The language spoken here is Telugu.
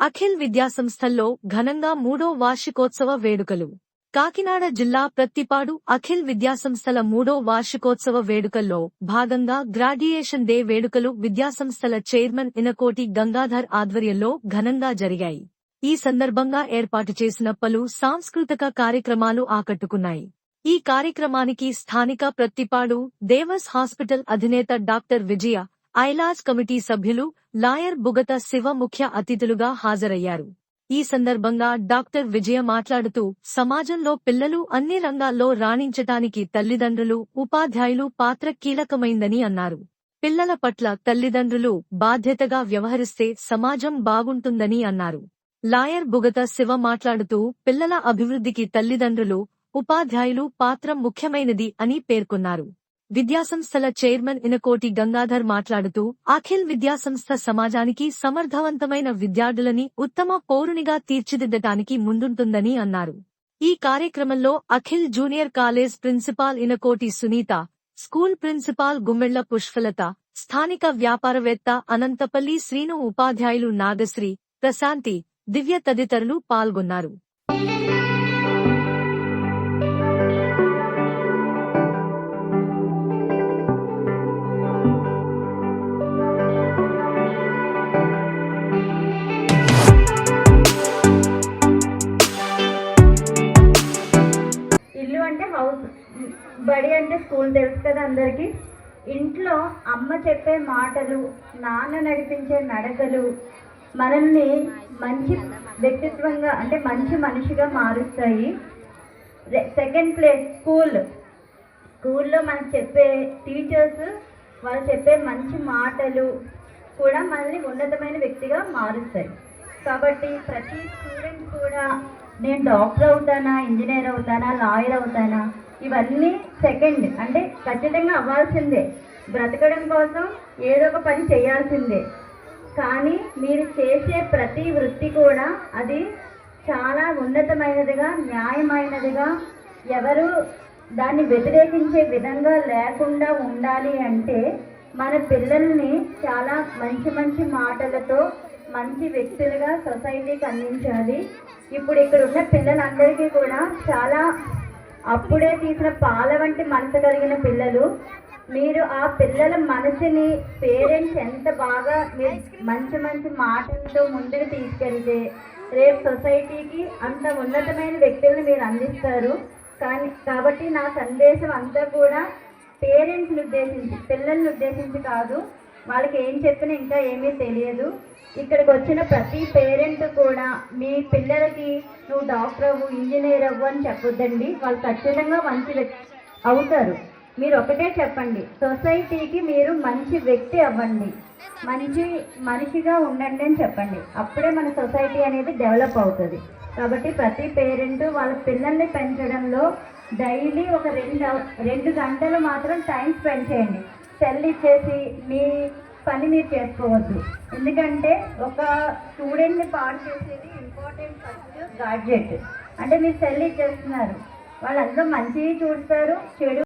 అఖిల్ విద్యాసంస్థల్లో ఘనంగా 3వ వార్షికోత్సవ వేడుకలు. కాకినాడ జిల్లా ప్రత్తిపాడు అఖిల్ విద్యాసంస్థల 3వ వార్షికోత్సవ వేడుకల్లో భాగంగా గ్రాడ్యుయేషన్ డే వేడుకలు విద్యాసంస్థల చైర్మన్ ఇనకోటి గంగాధర్ ఆధ్వర్యంలో ఘనంగా జరిగాయి. ఈ సందర్భంగా ఏర్పాటు చేసిన పలు సాంస్కృతిక కార్యక్రమాలు ఆకట్టుకున్నాయి. ఈ కార్యక్రమానికి స్థానిక ప్రత్తిపాడు దేవస్ హాస్పిటల్ అధినేత డాక్టర్ విజయ, ఐలాజ్ కమిటీ సభ్యులు లాయర్ బుగత శివ ముఖ్య అతిథులుగా హాజరయ్యారు. ఈ సందర్భంగా డాక్టర్ విజయ మాట్లాడుతూ, సమాజంలో పిల్లలు అన్ని రంగాల్లో రాణించటానికి తల్లిదండ్రులు, ఉపాధ్యాయులు పాత్ర కీలకమైందని అన్నారు. పిల్లల పట్ల తల్లిదండ్రులు బాధ్యతగా వ్యవహరిస్తే సమాజం బాగుంటుందని అన్నారు. లాయర్ బుగత శివ మాట్లాడుతూ, పిల్లల అభివృద్ధికి తల్లిదండ్రులు, ఉపాధ్యాయులు పాత్ర ముఖ్యమైనది అని పేర్కొన్నారు. విద్యాసంస్థల చైర్మన్ ఇనకోటి గంగాధర్ మాట్లాడుతూ, అఖిల్ విద్యాసంస్థ సమాజానికి సమర్థవంతమైన విద్యార్థులని ఉత్తమ పౌరునిగా తీర్చిదిద్దటానికి ముందుంటుందని అన్నారు. ఈ కార్యక్రమంలో Akhil junior college principal Inakoti Sunitha, school principal Gummella Pushpalatha, స్థానిక వ్యాపారవేత్త అనంతపల్లి శ్రీను, ఉపాధ్యాయులు నాగశ్రీ, ప్రశాంతి, దివ్య తదితరులు పాల్గొన్నారు. అంటే హౌస్, బడి అంటే స్కూల్ తెలుసు కదా అందరికీ. ఇంట్లో అమ్మ చెప్పే మాటలు, నాన్న నడిపించే నడకలు మనల్ని మంచి వ్యక్తిత్వంగా అంటే మంచి మనిషిగా మారుస్తాయి. సెకండ్ ప్లేస్ స్కూల్లో మనకు చెప్పే టీచర్స్, వాళ్ళు చెప్పే మంచి మాటలు కూడా మనల్ని ఉన్నతమైన వ్యక్తిగా మారుస్తాయి. కాబట్టి ప్రతి స్టూడెంట్ కూడా నేను డాక్టర్ అవుతానా, ఇంజనీర్ అవుతానా, లాయర్ అవుతానా, ఇవన్నీ సెకండ్. అంటే ఖచ్చితంగా అవ్వాల్సిందే, బ్రతకడం కోసం ఏదో ఒక పని చేయాల్సిందే. కానీ మీరు చేసే ప్రతి వృత్తి కూడా అది చాలా ఉన్నతమైనదిగా, న్యాయమైనదిగా, ఎవరు దాన్ని వ్యతిరేకించే విధంగా లేకుండా ఉండాలి అంటే మన పిల్లల్ని చాలా మంచి మంచి మాటలతో మంచి వ్యక్తులుగా సొసైటీకి అందించాలి. ఇప్పుడు ఇక్కడ ఉన్న పిల్లలందరికీ కూడా చాలా అప్పుడే తీసిన పాల వంటి మనసు కలిగిన పిల్లలు. మీరు ఆ పిల్లల మనసుని పేరెంట్స్ ఎంత బాగా మీరు మంచి మంచి మాటలతో ముందుకు తీసుకెళ్తే రేపు సొసైటీకి అంత ఉన్నతమైన వ్యక్తులను మీరు అందిస్తారు. కాబట్టి నా సందేశం అంతా కూడా పేరెంట్స్ని ఉద్దేశించి, పిల్లల్ని ఉద్దేశించి కాదు. వాళ్ళకి ఏం చెప్పినా ఇంకా ఏమీ తెలియదు. ఇక్కడికి వచ్చిన ప్రతి పేరెంట్ కూడా మీ పిల్లలకి నువ్వు డాక్టర్ అవ్వు, ఇంజనీర్ అవ్వు అని చెప్పొద్దండి. వాళ్ళు ఖచ్చితంగా మంచి అవుతారు. మీరు ఒకటే చెప్పండి, సొసైటీకి మీరు మంచి వ్యక్తి అవ్వండి, మంచి మనిషిగా ఉండండి అని చెప్పండి. అప్పుడే మన సొసైటీ అనేది డెవలప్ అవుతుంది. కాబట్టి ప్రతి పేరెంట్ వాళ్ళ పిల్లల్ని పెంచడంలో డైలీ ఒక 2 గంటలు మాత్రం టైం స్పెండ్ చేయండి. సెల్ ఇచ్చేసి మీ పని మీరు చేసుకోవద్దు. ఎందుకంటే ఒక స్టూడెంట్ని పాడు చేసేది ఇంపార్టెంట్ ఫస్ట్ గాడ్జెట్. అంటే మీరు సెల్ ఇచ్చేస్తున్నారు, వాళ్ళందరూ మంచివి చూస్తారు, చెడు